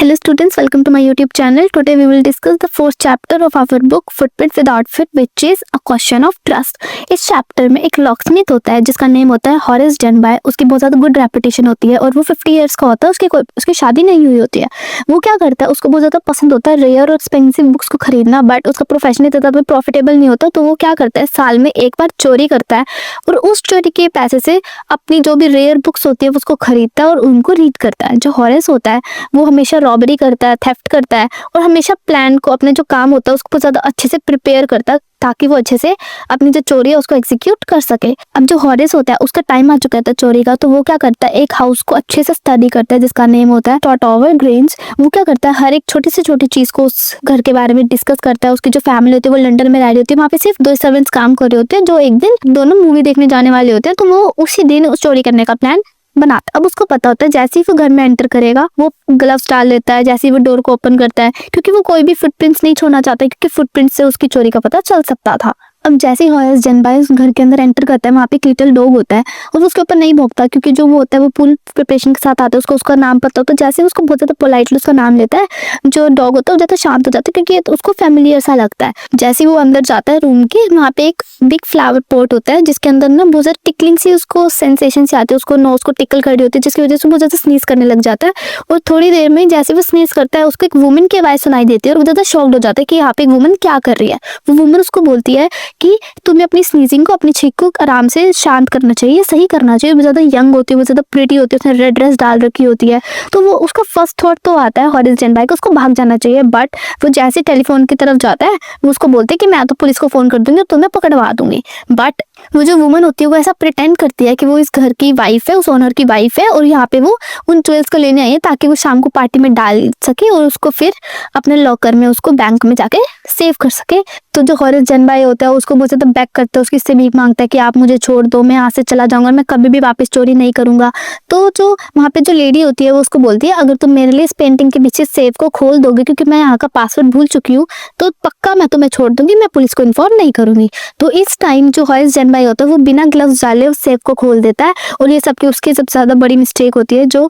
Hello students, welcome to my YouTube channel. Today we will discuss the fourth chapter of our book Footprint Without Fit, which is a question of trust. इस chapter में एक locksmith होता है जिसका name होता है Horace डेनबाय। उसकी बहुत ज़्यादा गुड रेपुटेशन होती है और वो 50 इयर्स का होता है। उसकी शादी नहीं हुई होती है। वो क्या करता है, उसको बहुत ज़्यादा पसंद होता है रेयर और एक्सपेंसिव बुक्स को खरीदना, बट उसका प्रोफेशन इतना ज़्यादा प्रॉफिटेबल नहीं होता। तो वो क्या करता है, साल में एक बार चोरी करता है और उस चोरी के पैसे से अपनी जो भी रेयर बुक्स होती है उसको खरीदता है और उनको रीड करता है। जो हॉरेस होता है वो हमेशा रॉबरी करता है, थेफ्ट करता है और हमेशा प्लान को, अपने जो काम होता है उसको ज़्यादा अच्छे से प्रिपेयर करता है ताकि वो अच्छे से अपनी जो चोरी है उसको एग्जीक्यूट कर सके। अब जो हॉरेस होता है उसका टाइम आ चुका था चोरी का, तो वो क्या करता है, एक हाउस को अच्छे से स्टडी करता है जिसका नेम होता है टॉटओवर ग्रेन्स। वो क्या करता है, हर एक छोटी से छोटी चीज़ को उस घर के बारे में डिस्कस करता है। उसकी जो फैमिली होती है वो लंदन में रह रही होती है, वहाँ पे सिर्फ 2 सर्वेंट्स काम कर रहे होते हैं जो एक दिन दोनों मूवी देखने जाने वाले होते हैं। तो वो उसी दिन उस चोरी करने का प्लान बनाता। अब उसको पता होता है जैसे ही वो घर में एंटर करेगा वो ग्लव्स डाल लेता है जैसे ही वो डोर को ओपन करता है, क्योंकि वो कोई भी फुटप्रिंट्स नहीं छोड़ना चाहता, क्योंकि फुटप्रिंट से उसकी चोरी का पता चल सकता था। अब जैसे ही हॉरेस डेनबाय उस घर के अंदर एंटर करता है, वहाँ पे एक लिटिल डॉग होता है और उसके ऊपर नहीं भौंकता, क्योंकि जो वो होता है वो फुल प्रिपरेशन के साथ आता है, उसको उसका नाम पता होता है। जैसे ही उसको बहुत ज़्यादा पोलाइटली उसका नाम लेता है, जो डॉग होता है वो ज़्यादा शांत हो जाता है, क्योंकि ये उसको फेमिलियर सा लगता है। जैसे ही वो अंदर जाता है रूम के, वहाँ पे एक बिग फ्लावर पॉट होता है जिसके अंदर ना बहुत ज़्यादा टिकलिंग सी उसको सेंसेशन से आती है, उसको नोज को टिकल कर रही होती है, जिसकी वजह से बहुत ज़्यादा स्नीज करने लग जाता है। और थोड़ी देर में जैसे वो स्नीज करता है उसको एक वुमन की आवाज़ सुनाई देती है और वो ज़्यादा शॉक्ड हो जाता है कि यहाँ पे एक वुमन क्या कर रही है। वो वुमन उसको बोलती है कि तुम्हें अपनी स्नीजिंग को, अपनी छींक को आराम से शांत करना चाहिए, सही करना चाहिए। वो ज़्यादा यंग होती है, वो ज़्यादा प्रिटी होती है, उसने रेड ड्रेस डाल रखी होती है। तो वो उसका फर्स्ट थॉट तो आता है हॉरेस डेनबाय को उसको भाग जाना चाहिए, बट वो जैसे टेलीफोन की तरफ जाता है वो उसको बोलते हैं कि मैं तो पुलिस को फ़ोन कर दूंगी और तुम्हें पकड़वा दूंगी। बट वो जो वुमन होती है वो ऐसा प्रिटेंड करती है कि वो इस घर की वाइफ है, उस ओनर की वाइफ है, और यहाँ पे वो उन ज्वेल्स को लेने आई है ताकि वो शाम को पार्टी में डाल सके और उसको फिर अपने लॉकर में, उसको बैंक में जाके सेव कर सके। तो जो हॉरेस डेनबाय होता है उसको बहुत ज़्यादा बैक करता है, उसकी से भीख मांगता है कि आप मुझे छोड़ दो, मैं यहाँ से चला जाऊंगा, मैं कभी भी वापस चोरी नहीं करूंगा। तो जो वहाँ पे जो लेडी होती है वो उसको बोलती है अगर तुम मेरे लिए इस पेंटिंग के पीछे सेफ को खोल दोगे, क्योंकि मैं यहाँ का पासवर्ड भूल चुकी हूँ, तो पक्का मैं तुम्हें छोड़ दूंगी, मैं पुलिस को इन्फॉर्म नहीं करूंगी। तो इस टाइम जो हॉरेस डेनबाय होता है वो बिना ग्लव्स डाले उस सेफ को खोल देता है और ये सबकी उसकी सबसे ज़्यादा बड़ी मिस्टेक होती है। जो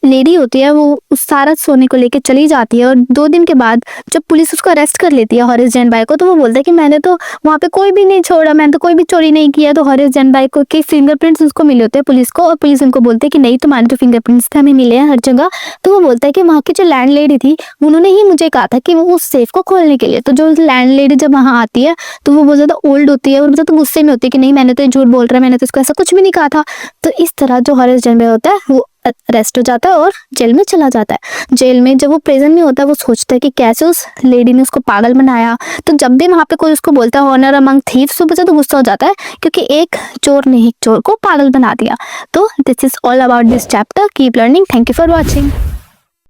लेडी होती है वो उस सारा सोने को लेके चली जाती है और 2 दिन के बाद जब पुलिस उसको अरेस्ट कर लेती है हॉरेस डेनबाय को, तो वो बोलता है कि मैंने तो वहाँ पे कोई भी नहीं छोड़ा, मैंने तो कोई भी चोरी नहीं किया। तो हॉरेस डेनबाय को के फिंगरप्रिंट्स उसको मिले होते हैं पुलिस को, और पुलिस उनको बोलते हैं कि नहीं, तुम्हारे तो फिंगरप्रिंट्स हमें मिले हैं हर जगह। तो वो बोलता है कि वहाँ की जो लैंड लेडी थी उन्होंने ही मुझे कहा था कि वो उस सेफ को खोलने के लिए। तो जो लैंड लेडी जब वहाँ आती है तो वो बहुत ज़्यादा ओल्ड होती है और बहुत ज़्यादा गुस्से में होती है कि नहीं, मैंने तो झूठ बोल रहा है, मैंने तो इसको ऐसा कुछ भी नहीं कहा था। तो इस तरह जो हॉरेस डेनबाय होता है वो अरेस्ट हो जाता है और जेल में चला जाता है। जेल में जब वो प्रिजन में होता है वो सोचता है कि कैसे उस लेडी ने उसको पागल बनाया। तो जब भी वहाँ पे कोई उसको बोलता है ऑनर अमंग थीव्स, तो बहुत गुस्सा हो जाता है क्योंकि एक चोर ने एक चोर को पागल बना दिया। तो this is all about this chapter. Keep learning. Thank you for watching.